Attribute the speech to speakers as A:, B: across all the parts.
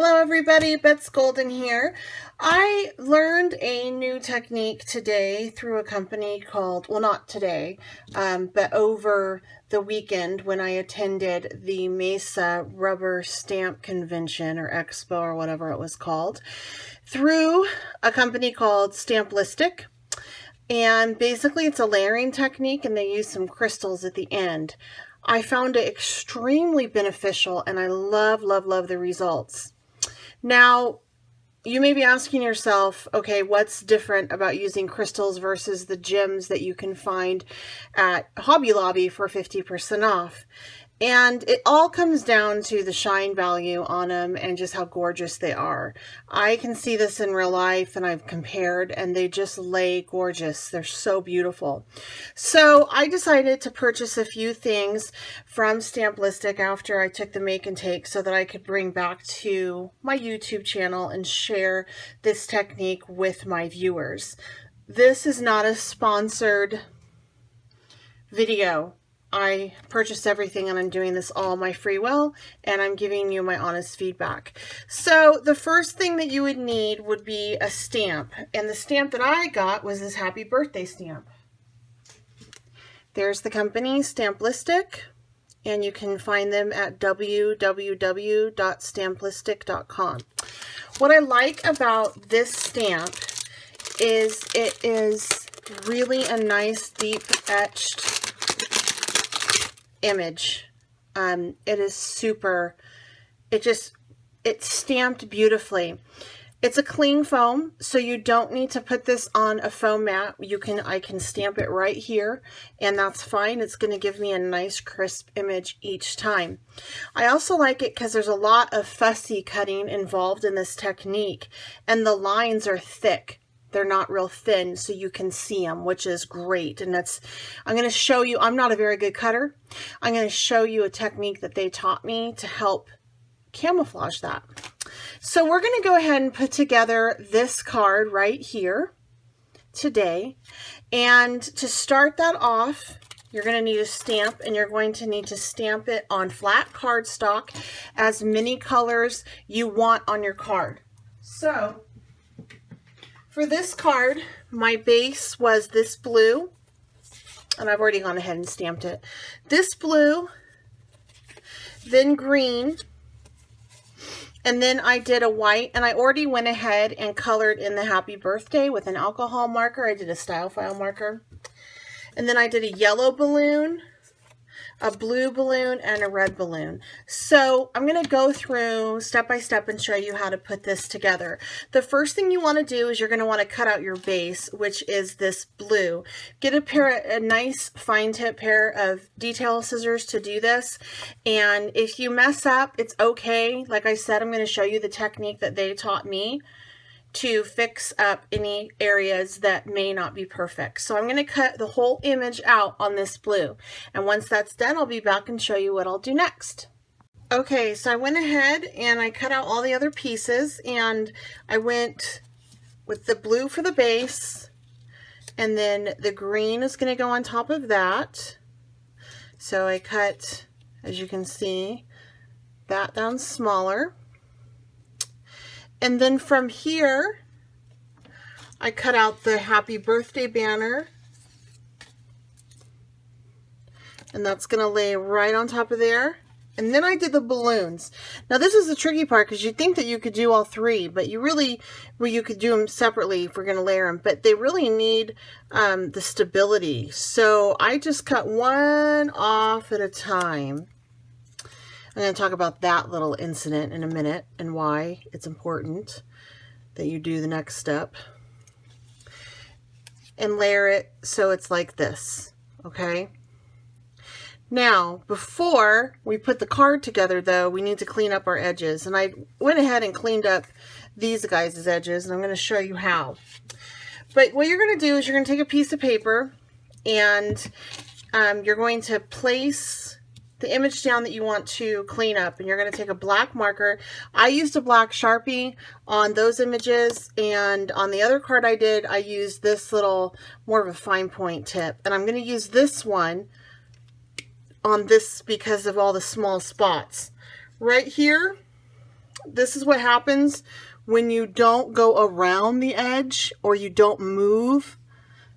A: Hello everybody, Bets Golden here. I learned a new technique today through a company called, well not today, but over the weekend when I attended the Mesa Rubber Stamp Convention or Expo or whatever it was called, through a company called Stamplistic. And basically it's a layering technique and they use some crystals at the end. I found it extremely beneficial and I love the results. Now, you may be asking yourself, okay, what's different about using crystals versus the gems that you can find at Hobby Lobby for 50% off? And it all comes down to the shine value on them and just how gorgeous they are. I can see this in real life and I've compared and they just lay gorgeous. They're so beautiful. So I decided to purchase a few things from Stamplistic after I took the make and take so that I could bring back to my YouTube channel and share this technique with my viewers. This is not a sponsored video. I purchased everything and I'm doing this all my free will and I'm giving you my honest feedback. So the first thing that you would need would be a stamp, and the stamp that I got was this happy birthday stamp. There's the company Stamplistic, and you can find them at www.stamplistic.com. What I like about this stamp is it is really a nice deep etched image. It is super, it's stamped beautifully. It's a cling foam, so you don't need to put this on a foam mat. I can stamp it right here, and that's fine. It's going to give me a nice crisp image each time. I also like it because there's a lot of fussy cutting involved in this technique, and the lines are thick. They're not real thin, so you can see them, which is great. And I'm going to show you, I'm not a very good cutter. I'm going to show you a technique that they taught me to help camouflage that. So we're going to go ahead and put together this card right here today. And to start that off, you're going to need a stamp, and you're going to need to stamp it on flat cardstock as many colors you want on your card. So for this card, my base was this blue, and I've already gone ahead and stamped it. This blue, then green, and then I did a white, and I already went ahead and colored in the happy birthday with an alcohol marker. I did a style file marker. And then I did a yellow balloon, a blue balloon, and a red balloon. So I'm going to go through step by step and show you how to put this together. The first thing you want to do is you're going to want to cut out your base, which is this blue. Get a nice fine tip pair of detail scissors to do this. And if you mess up, it's okay. Like I said, I'm going to show you the technique that they taught me to fix up any areas that may not be perfect. So I'm going to cut the whole image out on this blue. And once that's done, I'll be back and show you what I'll do next. Okay, so I went ahead and I cut out all the other pieces, and I went with the blue for the base, and then the green is going to go on top of that. So I cut, as you can see, that down smaller. And then from here, I cut out the happy birthday banner. And that's going to lay right on top of there. And then I did the balloons. Now this is the tricky part, because you'd think that you could do all three, but you could do them separately if we're going to layer them. But they really need the stability. So I just cut one off at a time. I'm going to talk about that little incident in a minute and why it's important that you do the next step. And layer it so it's like this, okay? Now, before we put the card together, though, we need to clean up our edges. And I went ahead and cleaned up these guys' edges, and I'm going to show you how. But what you're going to do is you're going to take a piece of paper, and you're going to place the image down that you want to clean up, and you're going to take a black marker. I used a black Sharpie on those images, and on the other card I used this little, more of a fine point tip, and I'm going to use this one on this because of all the small spots. Right here, This is what happens when you don't go around the edge or you don't move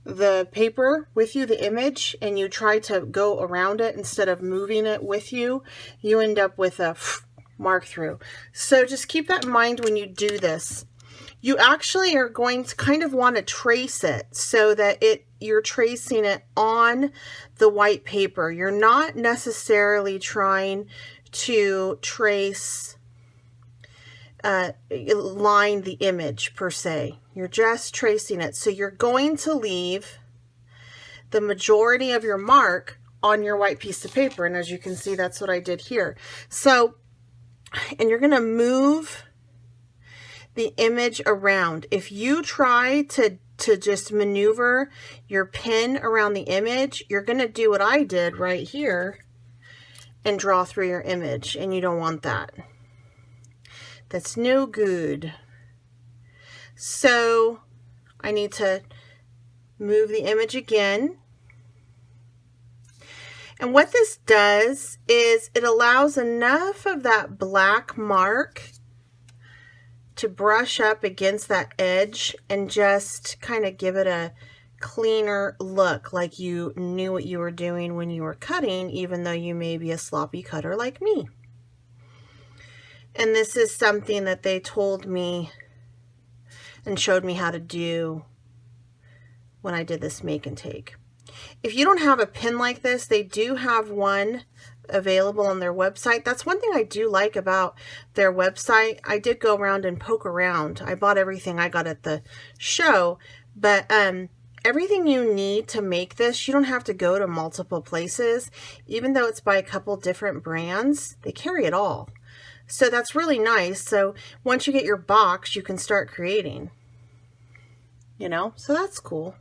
A: the paper with you, the image, and you try to go around it instead of moving it with you, you end up with a mark through. So just keep that in mind when you do this. You actually are going to kind of want to trace it so that you're tracing it on the white paper. You're not necessarily trying to trace line the image per se. You're just tracing it. So you're going to leave the majority of your mark on your white piece of paper. And as you can see, that's what I did here. So, and you're going to move the image around. If you try to just maneuver your pen around the image, you're going to do what I did right here and draw through your image, and you don't want that. That's no good. So I need to move the image again. And what this does is it allows enough of that black mark to brush up against that edge and just kind of give it a cleaner look, like you knew what you were doing when you were cutting, even though you may be a sloppy cutter like me. And this is something that they told me and showed me how to do when I did this make and take. If you don't have a pen like this, they do have one available on their website. That's one thing I do like about their website. I did go around and poke around. I bought everything I got at the show, but everything you need to make this, you don't have to go to multiple places. Even though it's by a couple different brands, they carry it all. So that's really nice. So once you get your box, you can start creating, you know, so that's cool.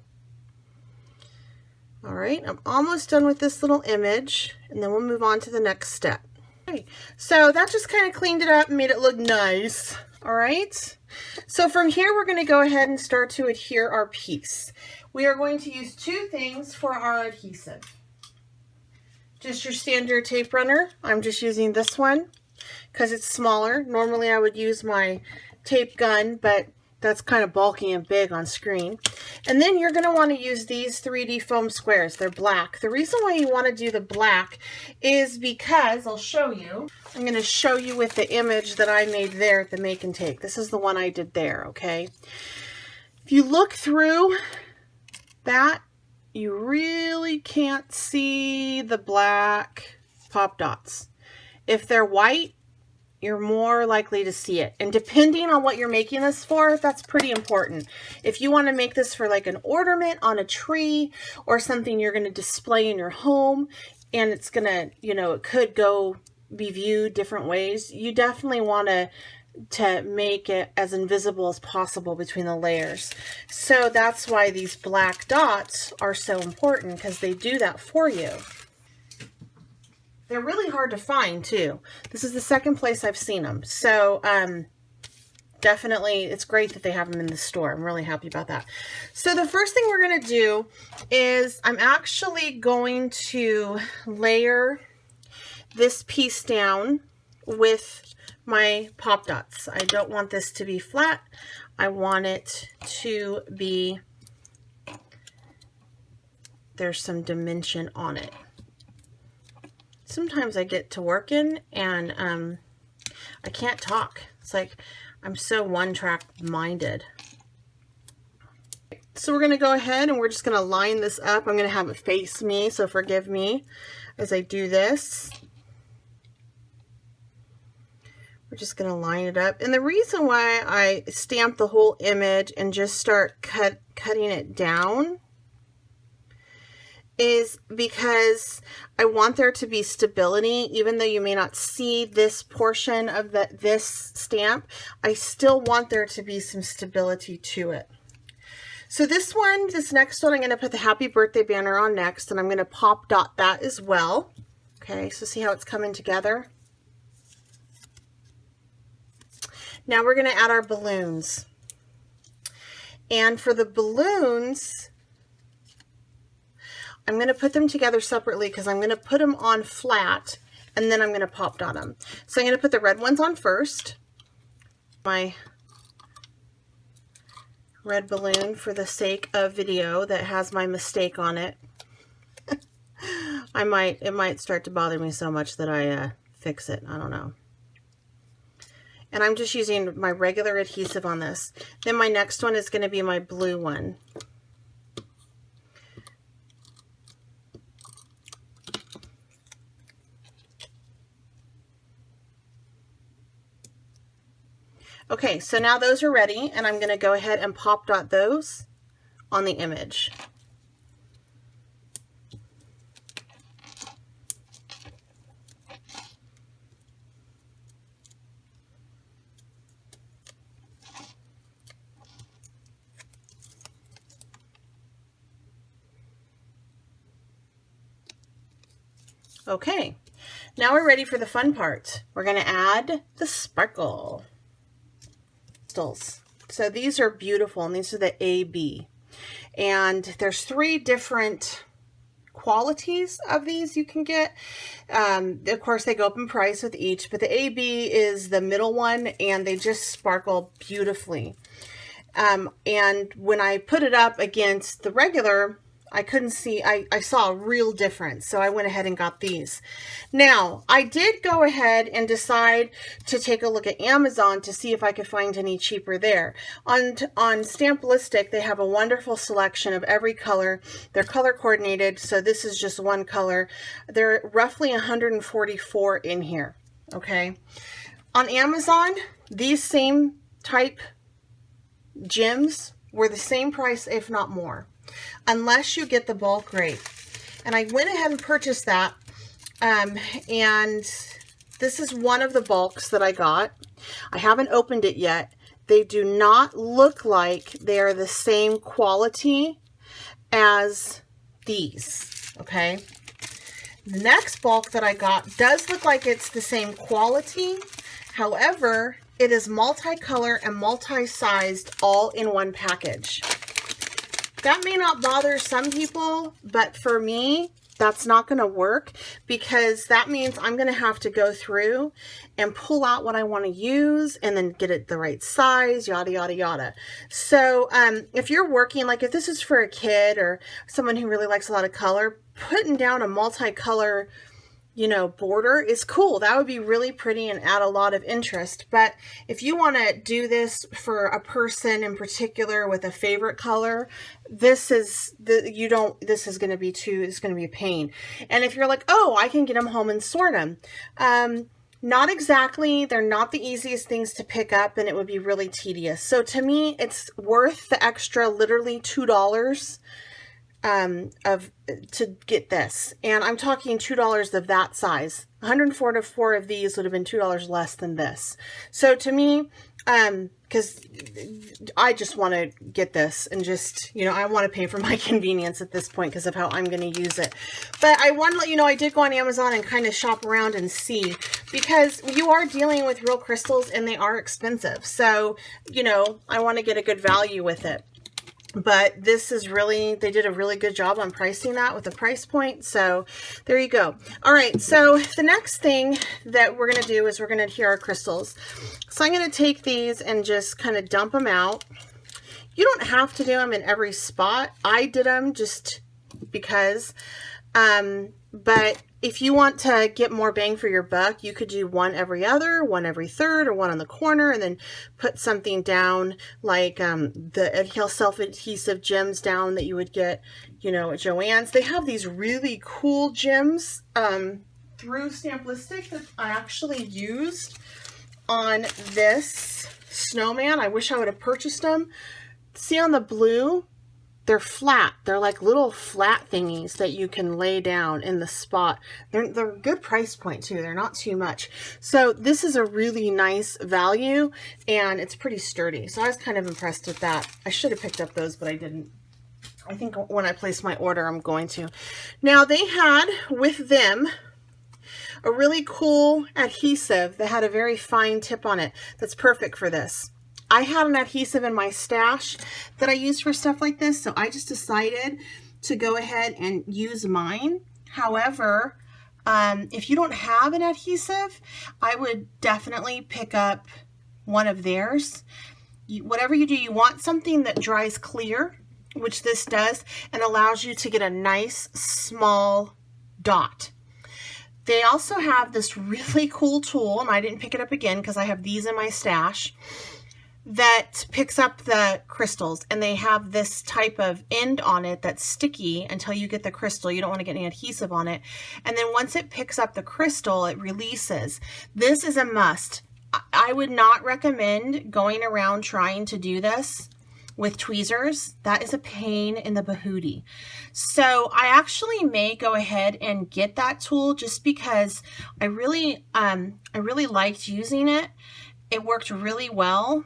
A: All right, I'm almost done with this little image, and then we'll move on to the next step. Okay, so that just kind of cleaned it up and made it look nice. All right, so from here, we're going to go ahead and start to adhere our piece. We are going to use two things for our adhesive. Just your standard tape runner. I'm just using this one because it's smaller. Normally, I would use my tape gun, but that's kind of bulky and big on screen. And then you're going to want to use these 3D foam squares. They're black. The reason why you want to do the black is because, I'll show you. I'm going to show you with the image that I made there at the make and take. This is the one I did there, okay? If you look through that, you really can't see the black pop dots. If they're white, you're more likely to see it. And depending on what you're making this for, that's pretty important. If you want to make this for like an ornament on a tree or something you're going to display in your home, and it's going to, you know, it could be viewed different ways, you definitely want to make it as invisible as possible between the layers. So that's why these black dots are so important, because they do that for you. They're really hard to find too. This is the second place I've seen them. So definitely it's great that they have them in the store. I'm really happy about that. So the first thing we're going to do is I'm actually going to layer this piece down with my pop dots. I don't want this to be flat. I want it to be, there's some dimension on it. Sometimes I get to working and I can't talk. It's like I'm so one-track minded. So we're going to go ahead and we're just going to line this up. I'm going to have it face me, so forgive me as I do this. We're just going to line it up. And the reason why I stamp the whole image and just start cutting it down is because I want there to be stability. Even though you may not see this portion of this stamp, I still want there to be some stability to it. So this next one, I'm going to put the happy birthday banner on next, and I'm going to pop dot that as well. Okay, so see how it's coming together? Now we're going to add our balloons. And for the balloons, I'm going to put them together separately because I'm going to put them on flat and then I'm going to pop dot them. So I'm going to put the red ones on first. my red balloon for the sake of video that has my mistake on it. It might start to bother me so much that I fix it. I don't know. And I'm just using my regular adhesive on this. Then my next one is going to be my blue one. Okay, so now those are ready, and I'm going to go ahead and pop dot those on the image. Okay, now we're ready for the fun part. We're going to add the sparkle crystals. So these are beautiful, and these are the AB. And there's 3 different qualities of these you can get. Of course, they go up in price with each, but the AB is the middle one, and they just sparkle beautifully. And when I put it up against the regular, I couldn't see, I saw a real difference. So I went ahead and got these. Now, I did go ahead and decide to take a look at Amazon to see if I could find any cheaper there. On Stamp-listic, they have a wonderful selection of every color. They're color coordinated, so this is just one color. They're roughly 144 in here, okay? On Amazon, these same type gems were the same price, if not more, unless you get the bulk rate. And I went ahead and purchased that, and this is one of the bulks that I got. I haven't opened it yet. They do not look like they're the same quality as these, okay? The next bulk that I got does look like it's the same quality. However, it is multicolor and multi-sized all in one package. That may not bother some people, but for me, that's not going to work, because that means I'm going to have to go through and pull out what I want to use and then get it the right size, yada, yada, yada. So if you're working, like if this is for a kid or someone who really likes a lot of color, putting down a multicolor, you know, border is cool. That would be really pretty and add a lot of interest. But if you want to do this for a person in particular with a favorite color, this is going to be it's going to be a pain. And if you're like, oh, I can get them home and sort them. Not exactly. They're not the easiest things to pick up, and it would be really tedious. So to me, it's worth the extra, literally $2 to get this. And I'm talking $2 of that size. 144 of these would have been $2 less than this. So to me, because I just want to get this and just, you know, I want to pay for my convenience at this point because of how I'm going to use it. But I want to let you know, I did go on Amazon and kind of shop around and see, because you are dealing with real crystals and they are expensive. So, you know, I want to get a good value with it. But this is really, they did a really good job on pricing that with the price point. So there you go. All right. So the next thing that we're going to do is we're going to adhere our crystals. So I'm going to take these and just kind of dump them out. You don't have to do them in every spot. I did them just because, but if you want to get more bang for your buck, you could do one every other, one every third, or one on the corner, and then put something down like the self-adhesive gems down that you would get, you know, at Joann's. They have these really cool gems through Stamp-listic that I actually used on this snowman. I wish I would have purchased them. See on the blue? They're flat. They're like little flat thingies that you can lay down in the spot. They're a good price point too. They're not too much. So this is a really nice value, and it's pretty sturdy. So I was kind of impressed with that. I should have picked up those, but I didn't. I think when I place my order, I'm going to. Now they had with them a really cool adhesive that had a very fine tip on it. That's perfect for this. I had an adhesive in my stash that I use for stuff like this, so I just decided to go ahead and use mine. However, if you don't have an adhesive, I would definitely pick up one of theirs. Whatever you do, you want something that dries clear, which this does, and allows you to get a nice small dot. They also have this really cool tool, and I didn't pick it up again because I have these in my stash, that picks up the crystals, and they have this type of end on it that's sticky until you get the crystal. You don't want to get any adhesive on it. And then once it picks up the crystal, it releases. This is a must. I would not recommend going around trying to do this with tweezers. That is a pain in the bahootie. So I actually may go ahead and get that tool just because I really liked using it. It worked really well.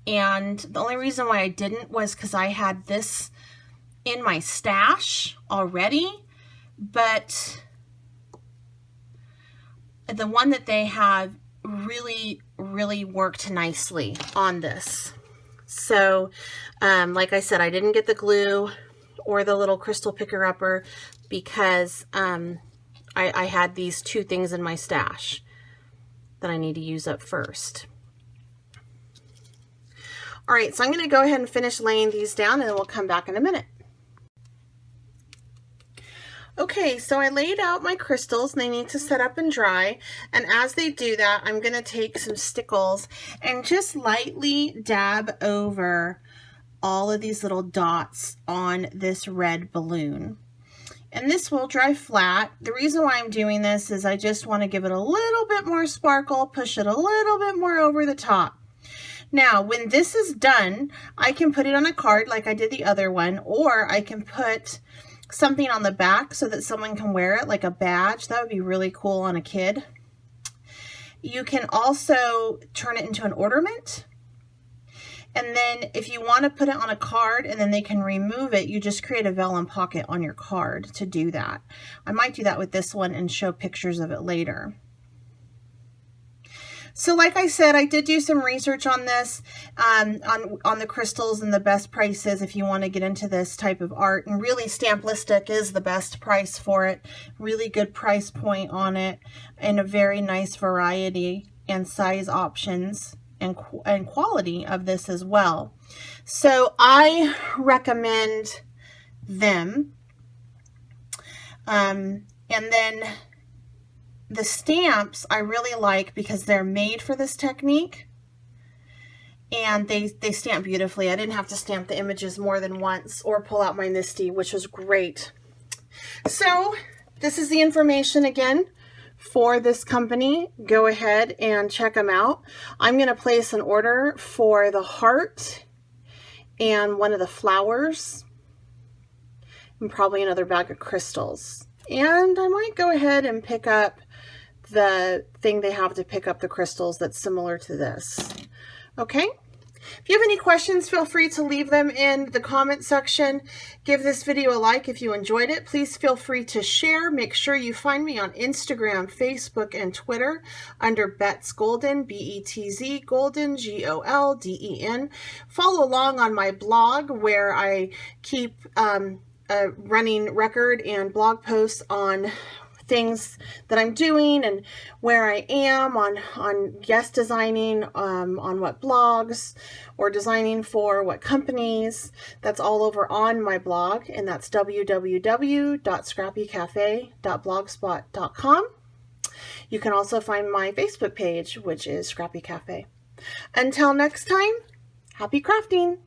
A: And the only reason why I didn't was because I had this in my stash already, but the one that they have really worked nicely on this. So like I said, I didn't get the glue or the little crystal picker upper because I had these two things in my stash that I need to use up first. All right, so I'm going to go ahead and finish laying these down, and then we'll come back in a minute. Okay, so I laid out my crystals, and they need to set up and dry. And as they do that, I'm going to take some stickles and just lightly dab over all of these little dots on this red balloon. And this will dry flat. The reason why I'm doing this is I just want to give it a little bit more sparkle, push it a little bit more over the top. Now, when this is done, I can put it on a card like I did the other one, or I can put something on the back so that someone can wear it, like a badge. That would be really cool on a kid. You can also turn it into an ornament. And then if you want to put it on a card and then they can remove it, you just create a vellum pocket on your card to do that. I might do that with this one and show pictures of it later. So like I said, I did do some research on this, on the crystals and the best prices if you want to get into this type of art. And really, Stamplistic is the best price for it. Really good price point on it, and a very nice variety and size options and quality of this as well. So I recommend them. And then the stamps I really like because they're made for this technique, and they stamp beautifully. I didn't have to stamp the images more than once or pull out my NIST, which was great. So this is the information again for this company. Go ahead and check them out. I'm going to place an order for the heart and one of the flowers and probably another bag of crystals. And I might go ahead and pick up the thing they have to pick up the crystals that's similar to this. Okay? If you have any questions, feel free to leave them in the comment section. Give this video a like if you enjoyed it. Please feel free to share. Make sure you find me on Instagram, Facebook, and Twitter under Betz Golden, B-E-T-Z, Golden, G-O-L-D-E-N. Follow along on my blog where I keep a running record and blog posts on things that I'm doing and where I am on guest designing, on what blogs or designing for what companies. That's all over on my blog, and that's www.scrappycafe.blogspot.com. You can also find my Facebook page, which is Scrappy Cafe. Until next time, happy crafting!